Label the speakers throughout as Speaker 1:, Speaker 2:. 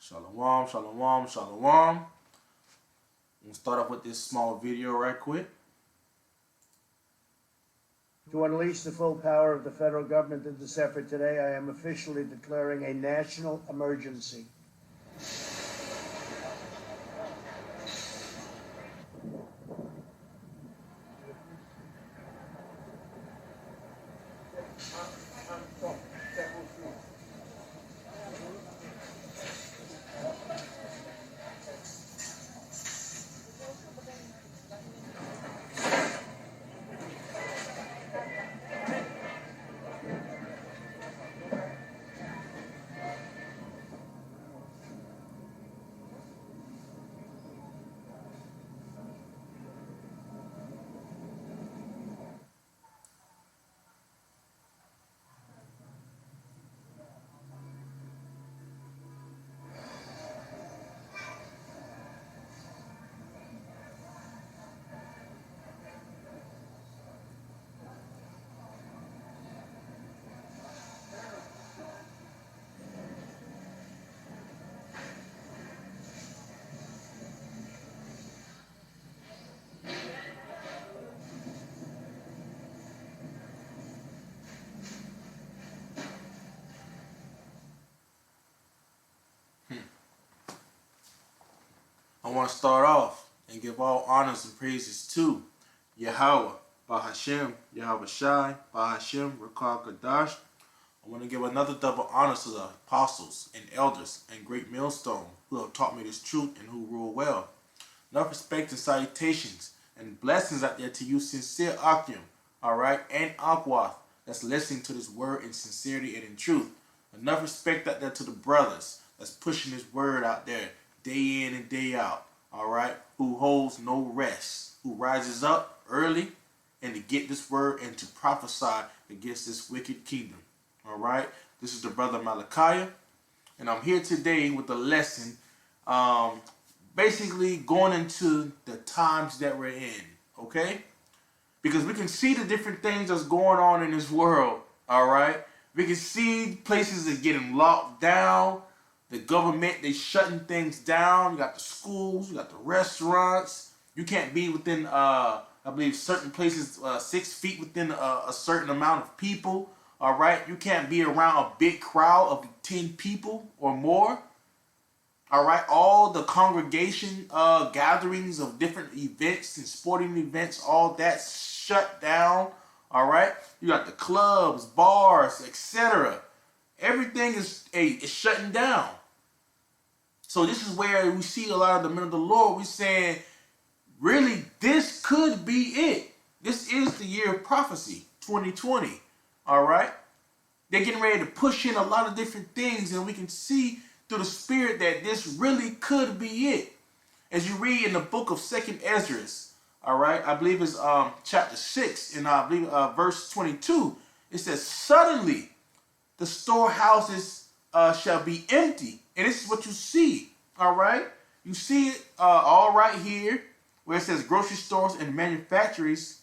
Speaker 1: Shalom, shalom, shalom. We'll start off with this small video right quick.
Speaker 2: To unleash the full power of the federal government in this effort today, I am officially declaring a national emergency.
Speaker 1: I want to start off and give all honors and praises to YAHAWAH, BaHashem, YAHAWASHI, BaHashem, Rakah Kadash. I want to give another double honors to the apostles and elders and great millstone who have taught me this truth and who rule well. Enough respect and salutations and blessings out there to you sincere Akim, alright, and Akwath that's listening to this word in sincerity and in truth. Enough respect out there to the brothers that's pushing this word out there day in and day out, all right, who holds no rest, who rises up early and to get this word and to prophesy against this wicked kingdom, all right. This is the brother Malachi, and I'm here today with a lesson, basically going into the times that we're in, okay, because we can see the different things that's going on in this world, all right. We can see places that are getting locked down. The government, they shutting things down. You got the schools, you got the restaurants. You can't be within, I believe, certain places 6 feet within a certain amount of people. All right, you can't be around a big crowd of 10 people or more. All right, all the congregation gatherings of different events and sporting events, all that's shut down. All right, you got the clubs, bars, etc. Everything is shutting down. So this is where we see a lot of the men of the Lord. We're saying, really, this could be it. This is the year of prophecy, 2020. All right? They're getting ready to push in a lot of different things, and we can see through the Spirit that this really could be it. As you read in the book of 2nd Ezra, all right, I believe it's chapter 6, and I believe verse 22, it says, suddenly the storehouses shall be empty. And this is what you see, all right? You see it all right here where it says grocery stores and manufacturers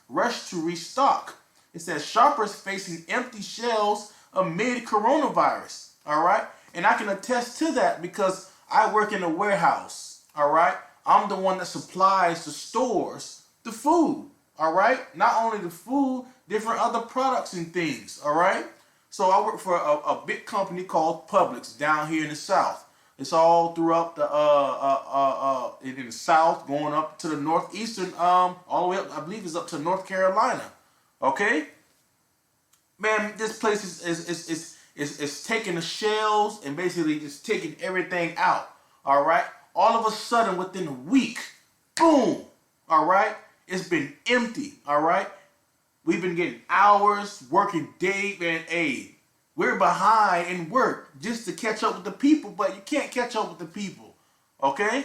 Speaker 1: rush to restock. It says shoppers facing empty shelves amid coronavirus, all right? And I can attest to that because I work in a warehouse, all right? I'm the one that supplies the stores the food, all right? Not only the food, different other products and things, all right? So I work for a big company called Publix down here in the South. It's all throughout the in the South, going up to the northeastern, all the way up, I believe it's up to North Carolina. Okay, man, this place is taking the shelves and basically just taking everything out. All right, all of a sudden within a week, boom. All right, it's been empty. All right. We've been getting hours, working day and day. We're behind in work just to catch up with the people, but you can't catch up with the people, okay?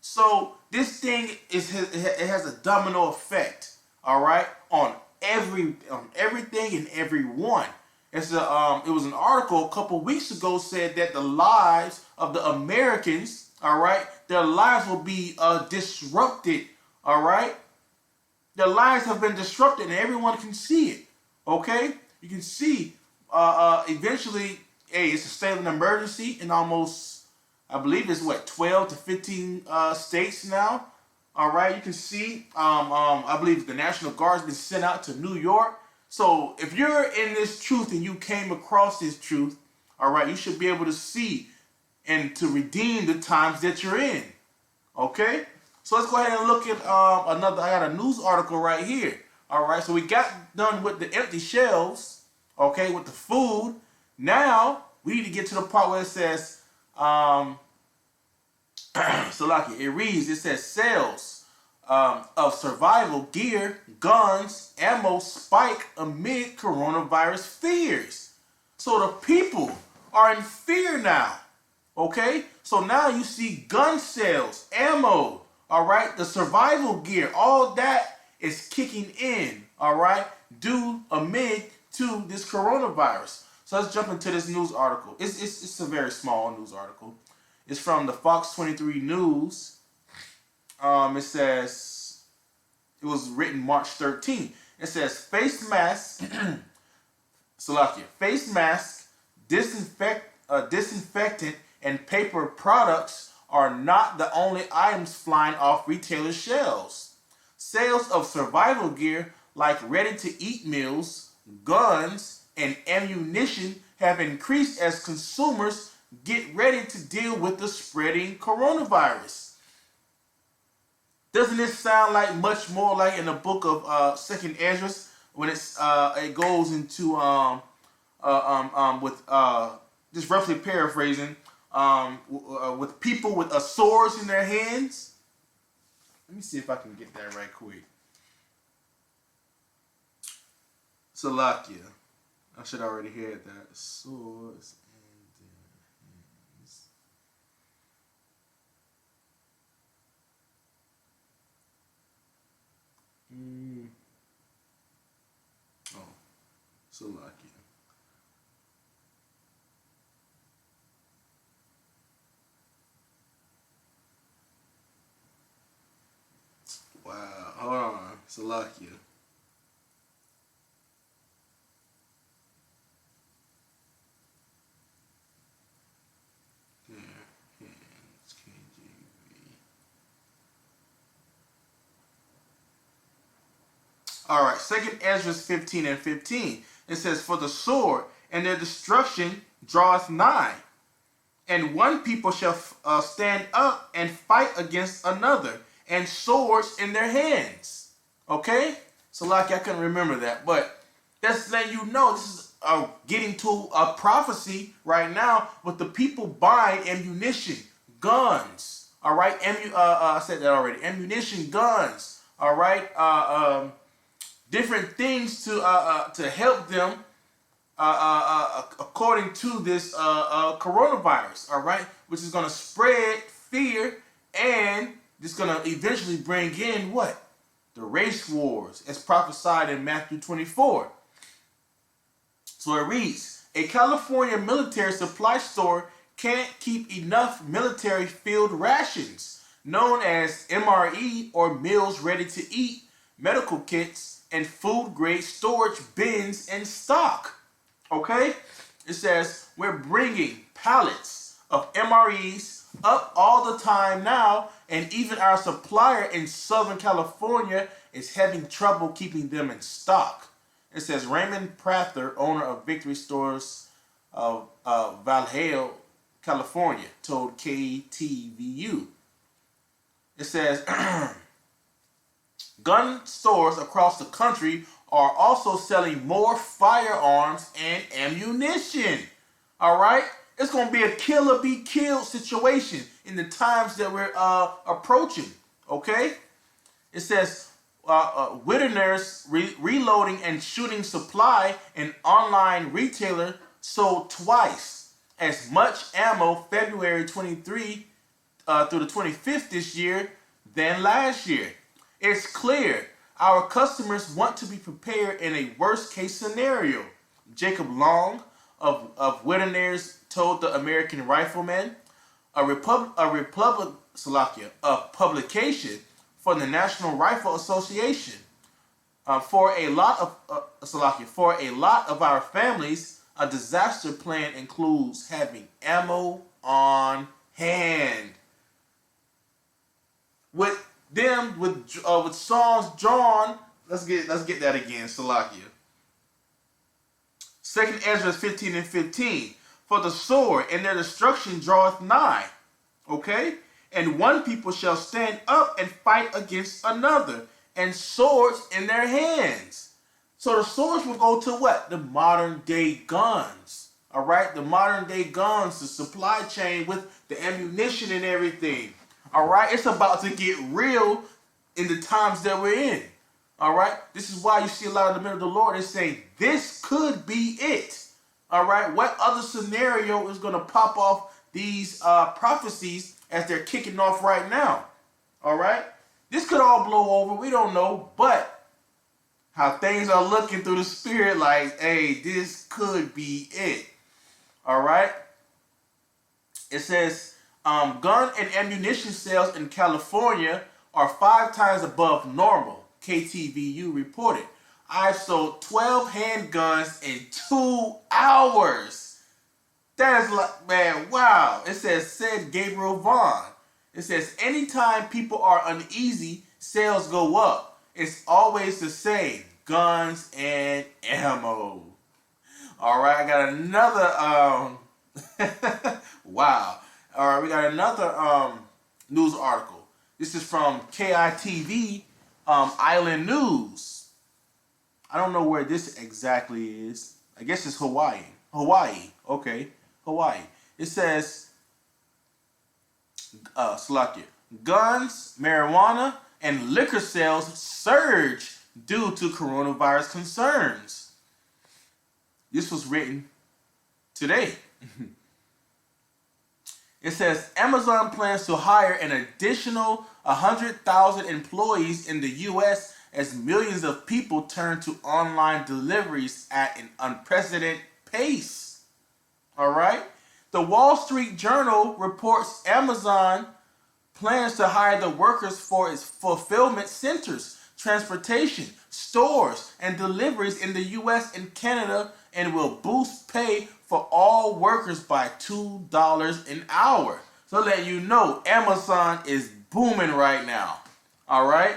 Speaker 1: So this thing it has a domino effect, all right, on everything and everyone. It was an article a couple weeks ago said that the lives of the Americans, all right, their lives will be disrupted, all right? Their lives have been disrupted and everyone can see it, okay? You can see eventually hey, it's a state of an emergency in almost, I believe it's what, 12 to 15 states now. All right, you can see, I believe the National Guard's been sent out to New York. So if you're in this truth and you came across this truth, all right, you should be able to see and to redeem the times that you're in. Okay, so let's go ahead and look at another. I got a news article right here. All right, so we got done with the empty shelves. Okay, with the food. Now we need to get to the part where it says, so like it reads. It says sales of survival gear, guns, ammo spike amid coronavirus fears. So the people are in fear now. Okay, so now you see gun sales, ammo, all right, the survival gear, all that is kicking in, all right, due amid to this coronavirus. So let's jump into this news article. It's a very small news article. It's from the Fox 23 News. It says, it was written March 13th. It says face mask, Salakia, face mask, disinfectant, and paper products are not the only items flying off retailer shelves. Sales of survival gear like ready-to-eat meals, guns, and ammunition have increased as consumers get ready to deal with the spreading coronavirus. Doesn't this sound like much more like in the book of 2nd Ezra when it goes into with just roughly paraphrasing, with people with swords in their hands. Let me see if I can get that right quick. Salakia. I should already hear that. Swords in their hands. Oh, Salakia. Wow, hold on, Salakia. All right, 2nd Ezra 15 and 15. It says, for the sword and their destruction draweth nigh, and one people shall stand up and fight against another, and swords in their hands. Okay? So like I couldn't remember that, but that's letting you know this is getting to a prophecy right now with the people buying ammunition, guns. All right? I said that already. Ammunition, guns. All right? Different things to help them according to this coronavirus. All right? Which is going to spread fear, and it's going to eventually bring in what? The race wars, as prophesied in Matthew 24. So it reads, a California military supply store can't keep enough military field rations, known as MRE or meals ready to eat, medical kits, and food-grade storage bins in stock. Okay? It says, we're bringing pallets of MREs up all the time now, and even our supplier in Southern California is having trouble keeping them in stock. It says Raymond Prather, owner of Victory Stores of Valhalla, California, told KTVU. It says gun stores across the country are also selling more firearms and ammunition. All right? It's going to be a kill or be killed situation in the times that we're approaching. Okay? It says Whitners reloading and shooting supply, an online retailer sold twice as much ammo February 23 through the 25th this year than last year. It's clear our customers want to be prepared in a worst case scenario. Jacob Long of Whitners told the American Rifleman, a publication for the National Rifle Association. For a lot of our families, A disaster plan includes having ammo on hand. With songs drawn, let's get that again, Salakia. 2nd Ezra 15:15. For the sword and their destruction draweth nigh. Okay? And one people shall stand up and fight against another, and swords in their hands. So the swords will go to what? The modern day guns. All right? The modern day guns, the supply chain with the ammunition and everything. All right? It's about to get real in the times that we're in. All right? This is why you see a lot of the men of the Lord is saying, this could be it. All right? What other scenario is going to pop off these prophecies as they're kicking off right now? All right? This could all blow over. We don't know. But how things are looking through the spirit, like, hey, this could be it. All right? It says, gun and ammunition sales in California are 5 times above normal, KTVU reported. I've sold 12 handguns in 2 hours. That is like, man, wow. It said Gabriel Vaughn. It says, anytime people are uneasy, sales go up. It's always the same, guns and ammo. All right, I got another, wow. All right, we got another news article. This is from KITV Island News. I don't know where this exactly is. I guess it's Hawaii. Hawaii. Okay. Hawaii. It says, Salakia, guns, marijuana, and liquor sales surge due to coronavirus concerns. This was written today. It says, Amazon plans to hire an additional 100,000 employees in the U.S. as millions of people turn to online deliveries at an unprecedented pace. All right? The Wall Street Journal reports Amazon plans to hire the workers for its fulfillment centers, transportation, stores, and deliveries in the U.S. and Canada, and will boost pay for all workers by $2 an hour. So let you know, Amazon is booming right now. All right?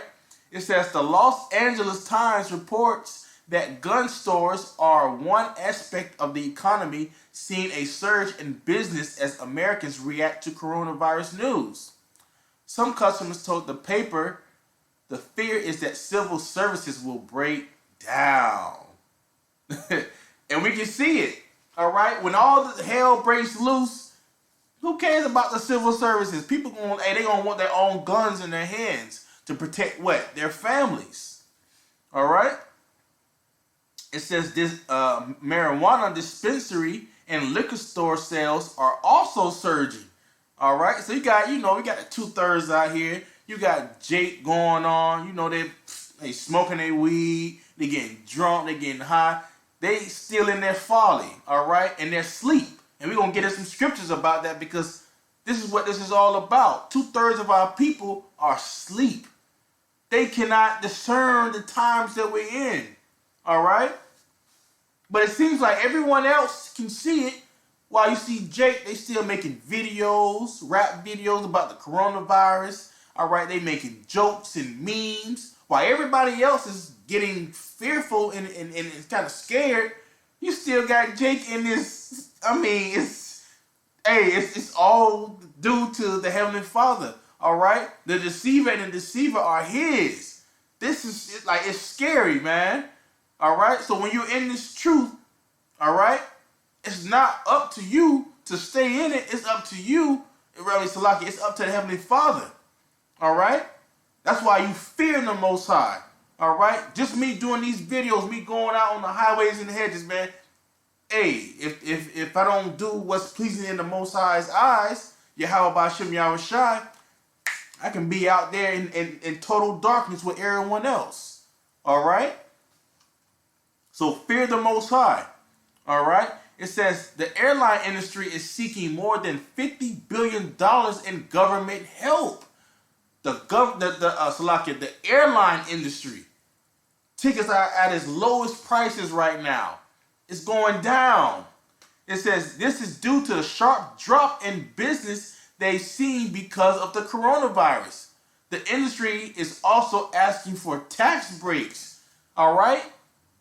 Speaker 1: It says the Los Angeles Times reports that gun stores are one aspect of the economy seeing a surge in business as Americans react to coronavirus news. Some customers told the paper the fear is that civil services will break down. And we can see it. All right? When all the hell breaks loose, who cares about the civil services? They gonna want their own guns in their hands to protect what? Their families. All right? It says this marijuana dispensary and liquor store sales are also surging. All right? So you got, we got the 2/3 out here. You got Jake going on. They smoking their weed. They getting drunk. They getting high. They still in their folly. All right? And their sleep. And we're going to get into some scriptures about that because this is what this is all about. 2/3 of our people are asleep. They cannot discern the times that we're in. All right? But it seems like everyone else can see it. While you see Jake, they still making videos, rap videos about the coronavirus. All right? They making jokes and memes. While everybody else is getting fearful and kind of scared, you still got Jake in this. I mean, it's all due to the Heavenly Father. All right? The deceiver and the deceiver are his. This is it's scary, man. All right? So when you're in this truth, all right, it's not up to you to stay in it. It's up to you, Salaki. It's up to the Heavenly Father. All right? That's why you fear the Most High. All right? Just me doing these videos, me going out on the highways and the hedges, man. Hey, if I don't do what's pleasing in the Most High's eyes, YAHAWASHI, I can be out there in total darkness with everyone else. All right? So fear the Most High. All right? It says the airline industry is seeking more than $50 billion in government help. The airline industry. Tickets are at its lowest prices right now. It's going down. It says this is due to the sharp drop in business they've seen because of the coronavirus. The industry is also asking for tax breaks. All right?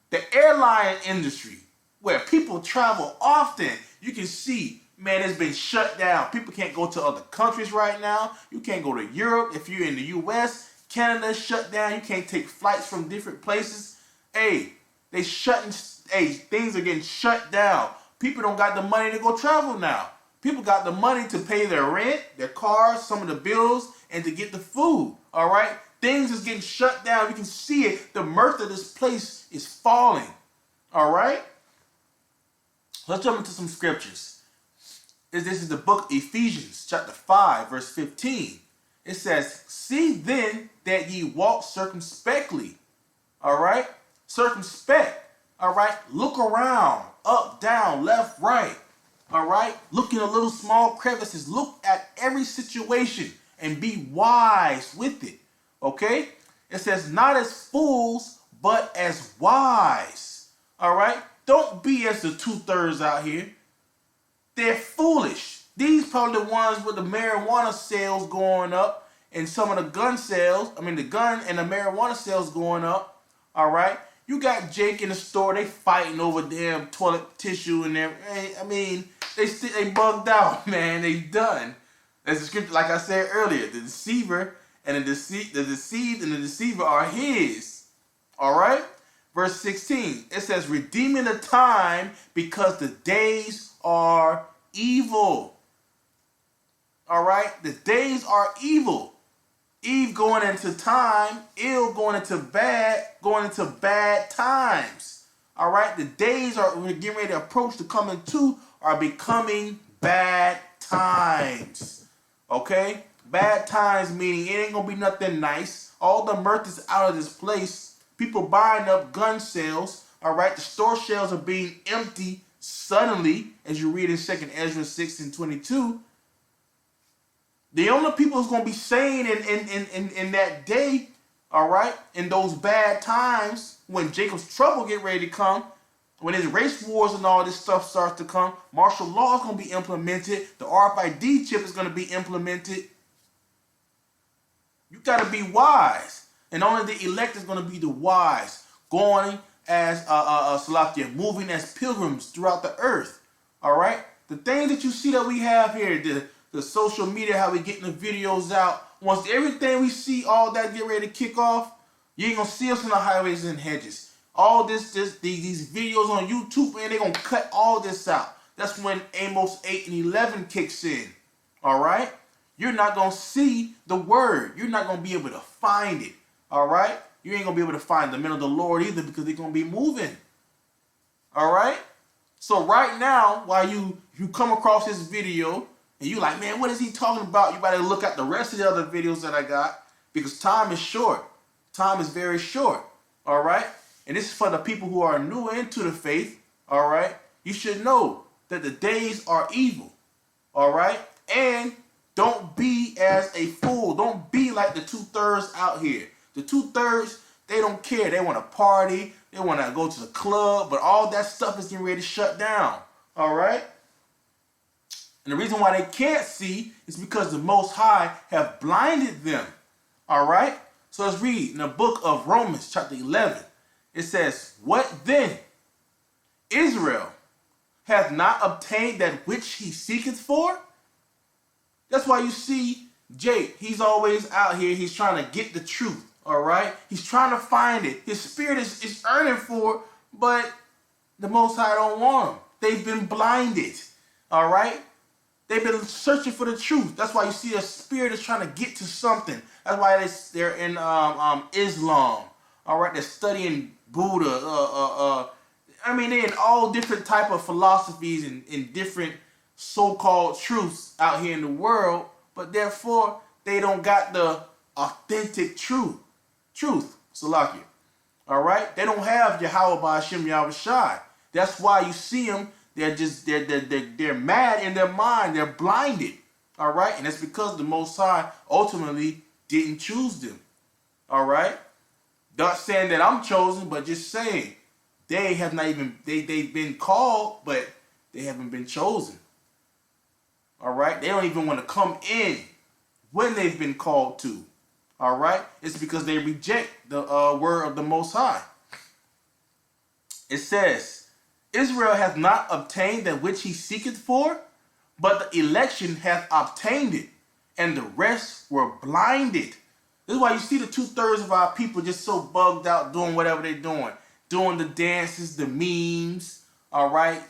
Speaker 1: The airline industry, where people travel often, you can see, man, it's been shut down. People can't go to other countries right now. You can't go to Europe. If you're in the U.S., Canada's shut down. You can't take flights from different places. Hey, things are getting shut down. People don't got the money to go travel now. People got the money to pay their rent, their cars, some of the bills, and to get the food. All right? Things is getting shut down. You can see it. The mirth of this place is falling. All right? Let's jump into some scriptures. This is the book of Ephesians, chapter 5, verse 15. It says, see then that ye walk circumspectly. All right? Circumspect. All right? Look around. Up, down, left, right. All right? Look in a little small crevices. Look at every situation and be wise with it. Okay? It says, not as fools, but as wise. All right? Don't be as the 2/3 out here. They're foolish. These probably the ones with the marijuana sales going up and some of the gun sales. The gun and the marijuana sales going up. All right? You got Jake in the store. They fighting over damn toilet tissue and everything. They bugged out, man. They done. As the scripture, like I said earlier, the deceiver and the deceived and the deceiver are his. All right? Verse 16, it says, redeeming the time because the days are evil. All right? The days are evil. Eve going into time, ill going into bad times. All right? The days we're getting ready to approach the coming to are becoming bad times. Okay? Bad times meaning it ain't going to be nothing nice. All the mirth is out of this place. People buying up gun sales. All right? The store shelves are being empty suddenly, as you read in 2nd Ezra 6:22. The only people who's going to be sane in that day, all right, in those bad times, when Jacob's trouble get ready to come, when his race wars and all this stuff starts to come, martial law is going to be implemented. The RFID chip is going to be implemented. You got to be wise. And only the elect is going to be the wise, going as moving as pilgrims throughout the earth. All right? The things that you see that we have here, the social media, how we getting the videos out. Once everything we see, all that get ready to kick off, you ain't gonna see us in the highways and hedges. All these videos on YouTube, man, they gonna cut all this out. That's when Amos 8:11 kicks in. All right? You're not gonna see the word. You're not gonna be able to find it. All right? You ain't gonna be able to find the men of the Lord either because they're gonna be moving. All right? So right now, while you come across this video, and you like, man, what is he talking about? You better look at the rest of the other videos that I got because time is short. Time is very short. All right? And this is for the people who are new into the faith. All right? You should know that the days are evil. All right? And don't be as a fool. Don't be like the 2/3 out here. The 2/3, they don't care. They want to party. They want to go to the club. But all that stuff is getting ready to shut down. All right? And the reason why they can't see is because the Most High have blinded them. All right? So let's read in the book of Romans chapter 11. It says, what then? Israel hath not obtained that which he seeketh for? That's why you see Jake. He's always out here. He's trying to get the truth. All right? He's trying to find it. His spirit is earning for it, but the Most High don't want him. They've been blinded. All right? They've been searching for the truth. That's why you see a spirit is trying to get to something. That's why they're in Islam. All right, they're studying Buddha. They're in all different type of philosophies and different so-called truths out here in the world. But therefore, they don't got the authentic truth. Salakia. All right, they don't have YAHAWASHI. That's why you see them. They're mad in their mind. They're blinded. All right. And that's because the Most High ultimately didn't choose them. All right. Not saying that I'm chosen, but just saying they have not even, they've been called, but they haven't been chosen. All right? They don't even want to come in when they've been called to. All right? It's because they reject the word of the Most High. It says, Israel hath not obtained that which he seeketh for, but the election hath obtained it, and the rest were blinded. This is why you see the 2/3 of our people just so bugged out doing whatever they're doing the dances, the memes. All right,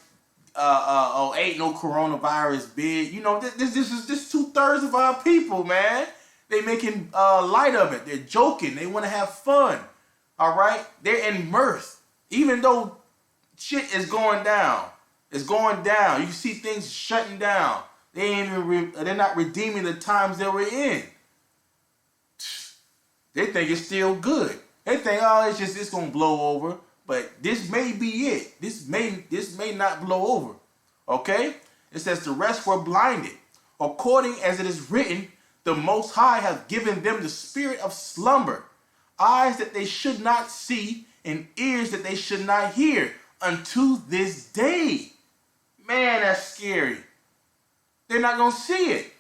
Speaker 1: ain't no coronavirus big. You know, this is 2/3 of our people, man. They making light of it. They're joking. They want to have fun. All right, they're in mirth, even though shit is going down. It's going down. You can see things shutting down. They're not redeeming the times that we're in. They think it's still good. They think, oh, it's gonna blow over. But this may be it. This may not blow over. Okay? It says the rest were blinded. According as it is written, the Most High hath given them the spirit of slumber, eyes that they should not see, and ears that they should not hear, unto this day. Man, that's scary. They're not going to see it.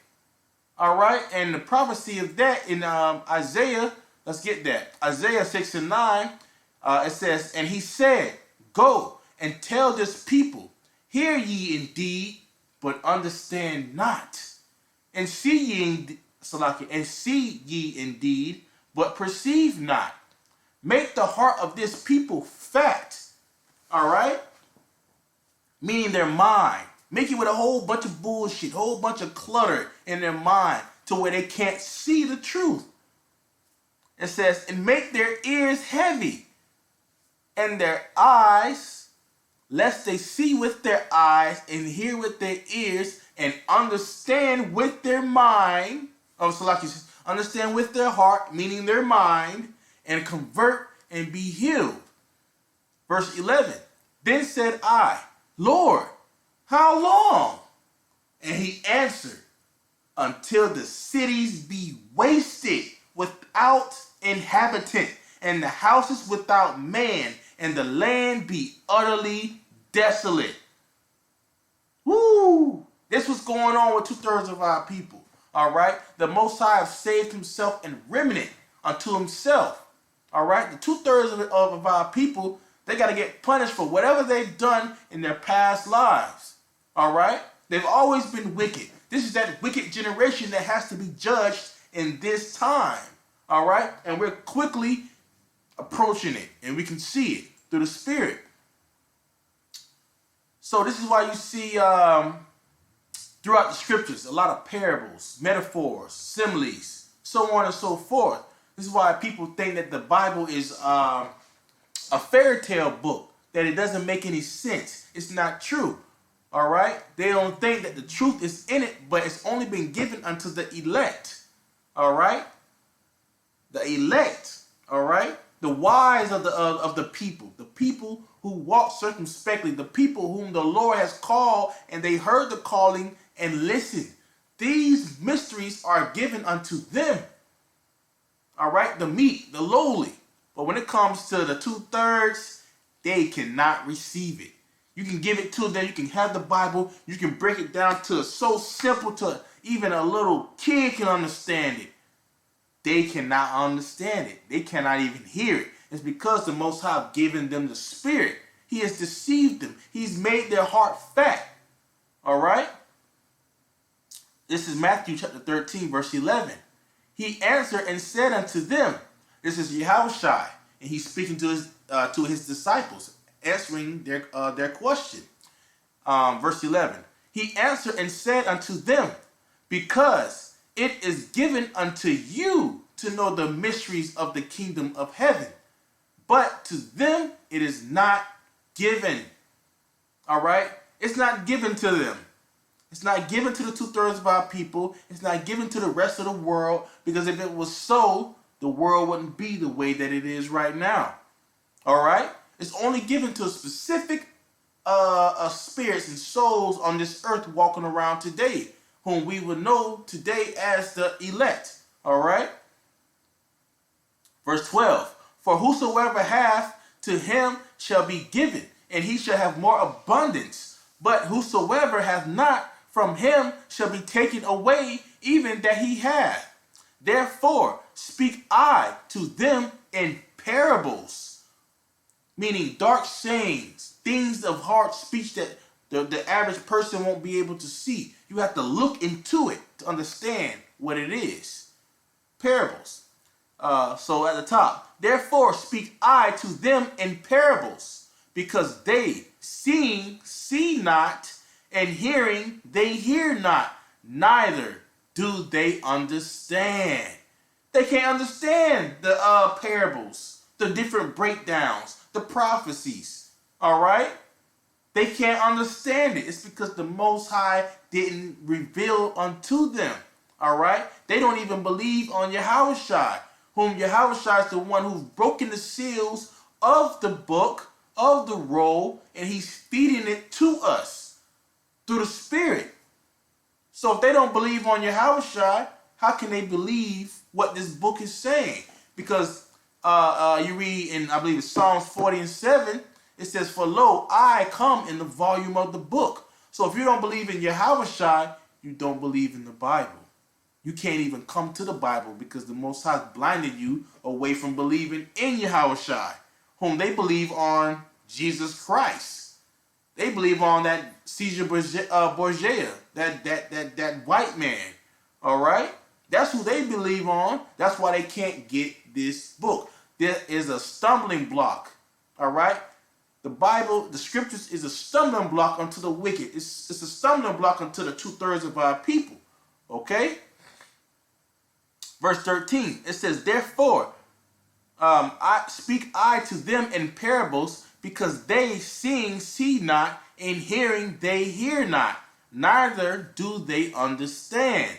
Speaker 1: All right? And the prophecy of that in Isaiah, let's get that. Isaiah 6:9, it says, and he said, go and tell this people, hear ye indeed, but understand not. And see ye indeed, but perceive not. Make the heart of this people fat. All right? Meaning their mind. Make it with a whole bunch of bullshit, whole bunch of clutter in their mind to where they can't see the truth. It says, and make their ears heavy and their eyes, lest they see with their eyes and hear with their ears and understand with their mind. Understand with their heart, meaning their mind, and convert and be healed. Verse 11, then said I, Lord, how long? And he answered, until the cities be wasted without inhabitant, and the houses without man, and the land be utterly desolate. Woo! This was going on with 2/3 of our people. All right? The Most High have saved himself and remnant unto himself. All right? The 2/3 of our people, they got to get punished for whatever they've done in their past lives. All right? They've always been wicked. This is that wicked generation that has to be judged in this time. All right? And we're quickly approaching it. And we can see it through the Spirit. So this is why you see throughout the scriptures a lot of parables, metaphors, similes, so on and so forth. This is why people think that the Bible is a fairy tale book, that it doesn't make any sense. It's not true. All right? They don't think that the truth is in it, but it's only been given unto the elect. All right? The elect. All right? The wise of the people who walk circumspectly, the people whom the Lord has called, and they heard the calling and listened. These mysteries are given unto them. All right? The meek, the lowly. But when it comes to the 2/3, they cannot receive it. You can give it to them. You can have the Bible. You can break it down to so simple to even a little kid can understand it. They cannot understand it. They cannot even hear it. It's because the Most High have given them the Spirit. He has deceived them. He's made their heart fat. All right? This is Matthew chapter 13, verse 11. He answered and said unto them, this is YAHAWASHI, and he's speaking to his disciples, answering their question. Verse 11. He answered and said unto them, because it is given unto you to know the mysteries of the kingdom of heaven, but to them it is not given. All right? It's not given to them. It's not given to the 2/3 of our people. It's not given to the rest of the world, because if it was so, the world wouldn't be the way that it is right now. All right? It's only given to specific spirits and souls on this earth walking around today, whom we would know today as the elect. All right? Verse 12. For whosoever hath, to him shall be given, and he shall have more abundance. But whosoever hath not, from him shall be taken away even that he hath. Therefore speak I to them in parables, meaning dark sayings, things of hard speech that the average person won't be able to see. You have to look into it to understand what it is. Parables. So at the top, therefore speak I to them in parables, because they seeing see not, and hearing they hear not, neither do they understand. They can't understand the parables, the different breakdowns, the prophecies. All right? They can't understand it. It's because the Most High didn't reveal unto them. All right? They don't even believe on YAHAWASHI, whom YAHAWASHI is the one who's broken the seals of the book, of the roll, and he's feeding it to us through the Spirit. So if they don't believe on YAHAWASHI, how can they believe what this book is saying? Because you read in, I believe it's Psalms 40 and 7, it says, for lo, I come in the volume of the book. So if you don't believe in YAHAWASHI, you don't believe in the Bible. You can't even come to the Bible because the Most High blinded you away from believing in YAHAWASHI, whom they believe on Jesus Christ. They believe on that Caesar Borgia, that white man. All right? That's who they believe on. That's why they can't get this book. There is a stumbling block. All right? The Bible, the scriptures is a stumbling block unto the wicked. It's a stumbling block unto the 2/3 of our people. Okay? Verse 13, it says, therefore, I speak to them in parables, because they seeing see not, and hearing they hear not, neither do they understand.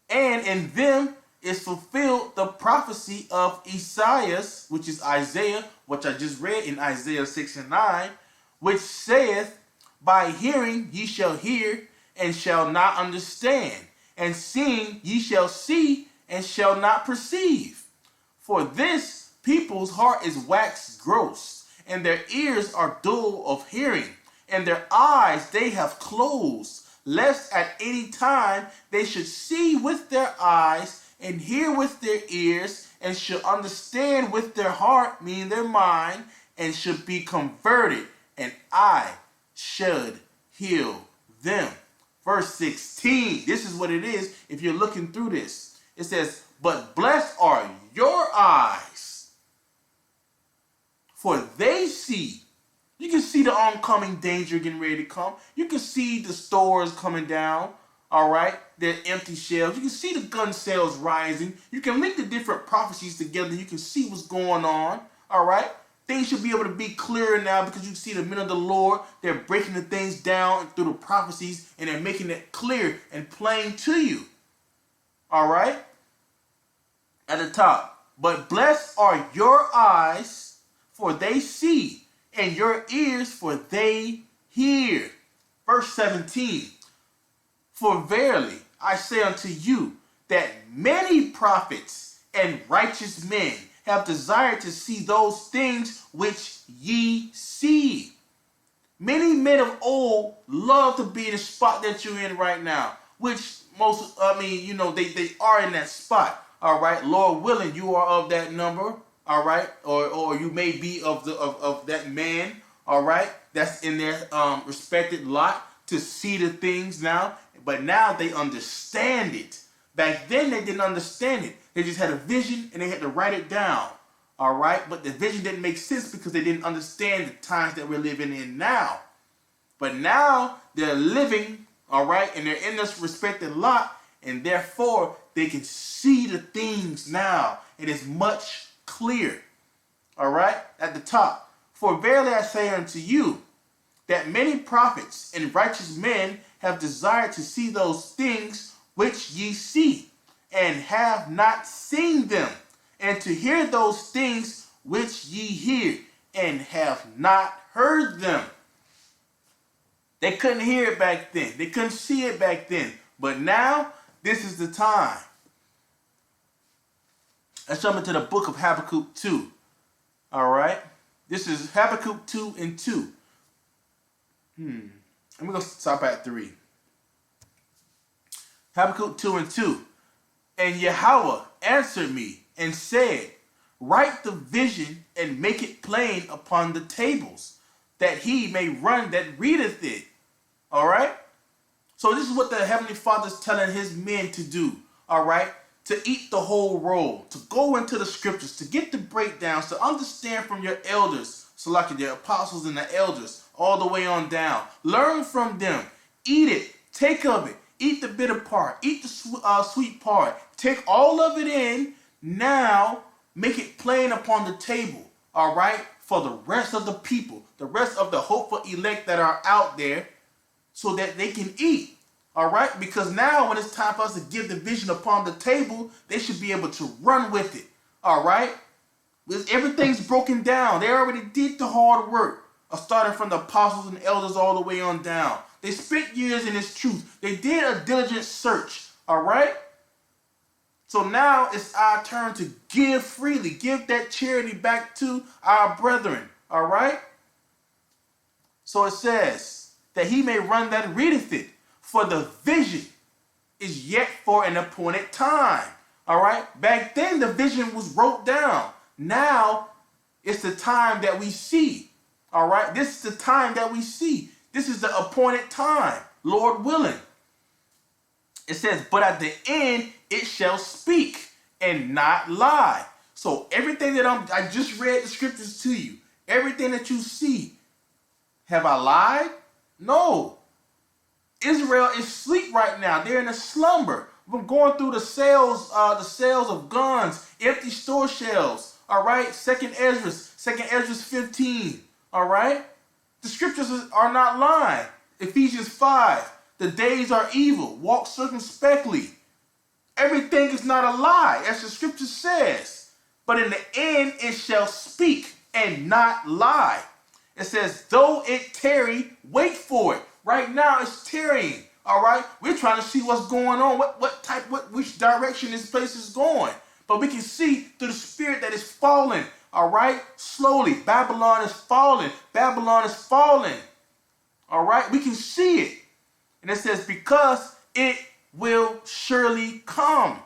Speaker 1: And in them is fulfilled the prophecy of Isaiah, which is Isaiah, which I just read in Isaiah 6 and 9, which saith, by hearing ye shall hear, and shall not understand, and seeing ye shall see, and shall not perceive. For this people's heart is waxed gross, and their ears are dull of hearing, and their eyes they have closed, lest at any time they should see with their eyes, and hear with their ears, and should understand with their heart, meaning their mind, and should be converted, and I should heal them. Verse 16, this is what it is if you're looking through this. It says, but blessed are your eyes, for they see. You can see the oncoming danger getting ready to come. You can see the stores coming down, all right? They're empty shelves. You can see the gun sales rising. You can link the different prophecies together. You can see what's going on, all right? Things should be able to be clearer now because you can see the men of the Lord. They're breaking the things down through the prophecies, and they're making it clear and plain to you. All right? At the top. But blessed are your eyes, for they see, and your ears, for they hear. Verse 17. For verily I say unto you, that many prophets and righteous men have desired to see those things which ye see. Many men of old love to be in the spot that you're in right now, which most, they are in that spot. All right, Lord willing, you are of that number. All right, or you may be of that man. All right, that's in their respected lot to see the things now. But now they understand it. Back then they didn't understand it. They just had a vision and they had to write it down. All right, but the vision didn't make sense because they didn't understand the times that we're living in now. But now they're living, all right, and they're in this respected lot, and therefore they can see the things now. It is much clear. All right, at the top. For verily I say unto you, that many prophets and righteous men have desired to see those things which ye see, and have not seen them, and to hear those things which ye hear, and have not heard them. They couldn't hear it back then. They couldn't see it back then. But now, this is the time. Let's jump into the book of Habakkuk 2. All right? This is Habakkuk 2 and 2. I'm going to stop at 3. Habakkuk 2 and 2. And Yahweh answered me and said, write the vision and make it plain upon the tables, that he may run that readeth it. All right? So this is what the Heavenly Father is telling his men to do. All right? To eat the whole roll, to go into the scriptures, to get the breakdowns, to understand from your elders, so like the apostles and the elders, all the way on down. Learn from them. Eat it. Take of it. Eat the bitter part. Eat the sweet part. Take all of it in. Now, make it plain upon the table. All right? For the rest of the people, the rest of the hopeful elect that are out there, so that they can eat. All right? Because now when it's time for us to give the vision upon the table, they should be able to run with it. All right? Because everything's broken down. They already did the hard work of starting from the apostles and elders all the way on down. They spent years in this truth. They did a diligent search. All right? So now it's our turn to give freely. Give that charity back to our brethren. All right? So it says that he may run that readeth it. For the vision is yet for an appointed time. All right? Back then, the vision was wrote down. Now, it's the time that we see. All right? This is the time that we see. This is the appointed time, Lord willing. It says, but at the end, it shall speak and not lie. So everything that I just read the scriptures to you, everything that you see, have I lied? No. Israel is asleep right now. They're in a slumber. We're going through the sales of guns, empty store shelves. All right, Second Ezra 15. All right, the scriptures are not lying. Ephesians 5. The days are evil. Walk circumspectly. Everything is not a lie, as the scripture says. But in the end, it shall speak and not lie. It says, though it tarry, wait for it. Right now, it's tarrying. All right, we're trying to see what's going on, which direction this place is going. But we can see through the spirit that it's falling. All right, slowly, Babylon is falling. Babylon is falling. All right, we can see it. And it says, because it will surely come.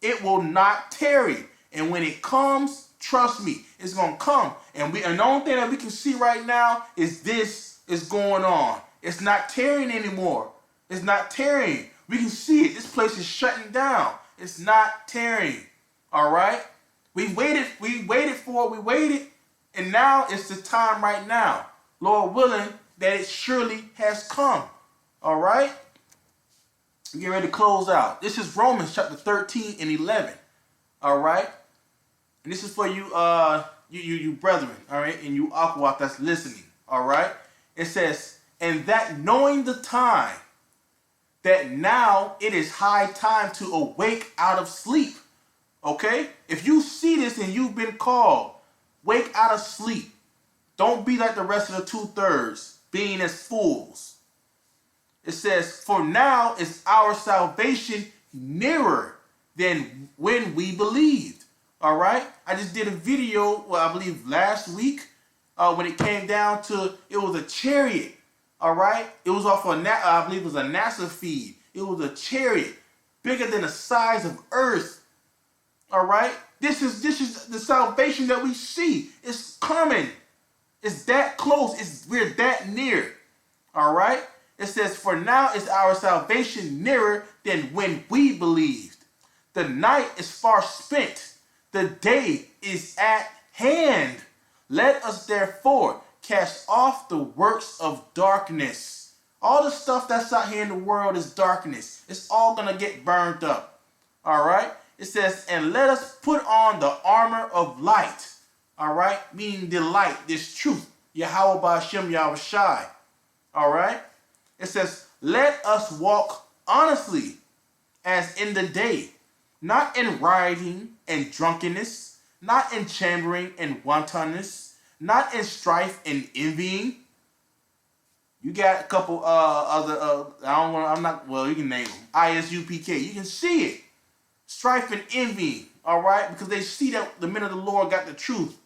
Speaker 1: It will not tarry. And when it comes, trust me, it's going to come. And the only thing that we can see right now is this is going on. It's not tarrying anymore. It's not tarrying. We can see it. This place is shutting down. It's not tarrying. All right? We waited for it. And now it's the time right now. Lord willing, that it surely has come. All right? We get ready to close out. This is Romans chapter 13 and 11. All right? And this is for you, you brethren, all right, and you YAHAWAH that's listening, all right? It says, and that knowing the time, that now it is high time to awake out of sleep, okay? If you see this and you've been called, wake out of sleep. Don't be like the rest of the 2/3, being as fools. It says, for now is our salvation nearer than when we believed. All right, I just did a video, I believe last week, when it came down to, it was a chariot. All right, it was off I believe it was a NASA feed. It was a chariot bigger than the size of Earth. All right, this is the salvation that we see. It's coming. It's that close. We're that near. All right, it says, for now is our salvation nearer than when we believed. The night is far spent. The day is at hand. Let us therefore cast off the works of darkness. All the stuff that's out here in the world is darkness. It's all going to get burned up. All right? It says, and let us put on the armor of light. All right? Meaning the light, this truth. YAHAWAH YAHAWASHI. All right? It says, let us walk honestly as in the day, not in rioting and drunkenness, not in chambering and wantonness, not in strife and envying. You got a couple you can name them. ISUPK. You can see it. Strife and envying, all right? Because they see that the men of the Lord got the truth,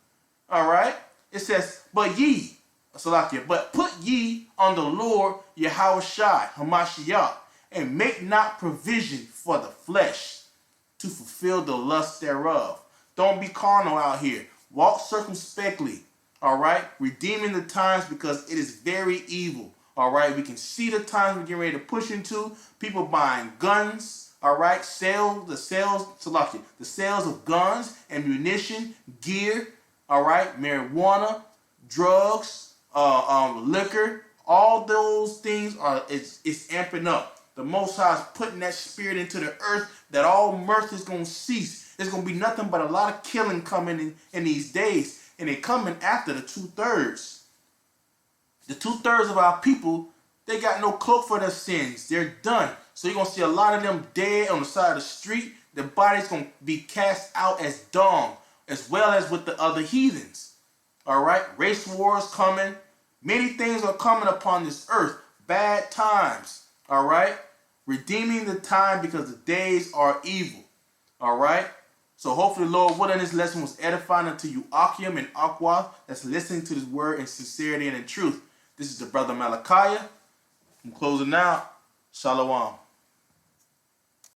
Speaker 1: all right? It says, but ye, Salakia, but put ye on the Lord YAHAWASHI, Hamashiach, and make not provision for the flesh to fulfill the lust thereof. Don't be carnal out here. Walk circumspectly, all right? Redeeming the times because it is very evil, all right? We can see the times we're getting ready to push into. People buying guns, all right? The sales of guns, ammunition, gear, all right? Marijuana, drugs, liquor, all those things it's amping up. The Most High is putting that spirit into the earth that all mirth is going to cease. There's going to be nothing but a lot of killing coming in these days. And they're coming after the 2/3. The 2/3 of our people, they got no cloak for their sins. They're done. So you're going to see a lot of them dead on the side of the street. Their body's going to be cast out as dung, as well as with the other heathens. All right? Race wars coming. Many things are coming upon this earth. Bad times. All right? Redeeming the time because the days are evil. All right? So hopefully, Lord willing, this lesson was edifying unto you, Akim and Aqua, that's listening to this word in sincerity and in truth. This is the brother Malachi. I'm closing out. Shalom.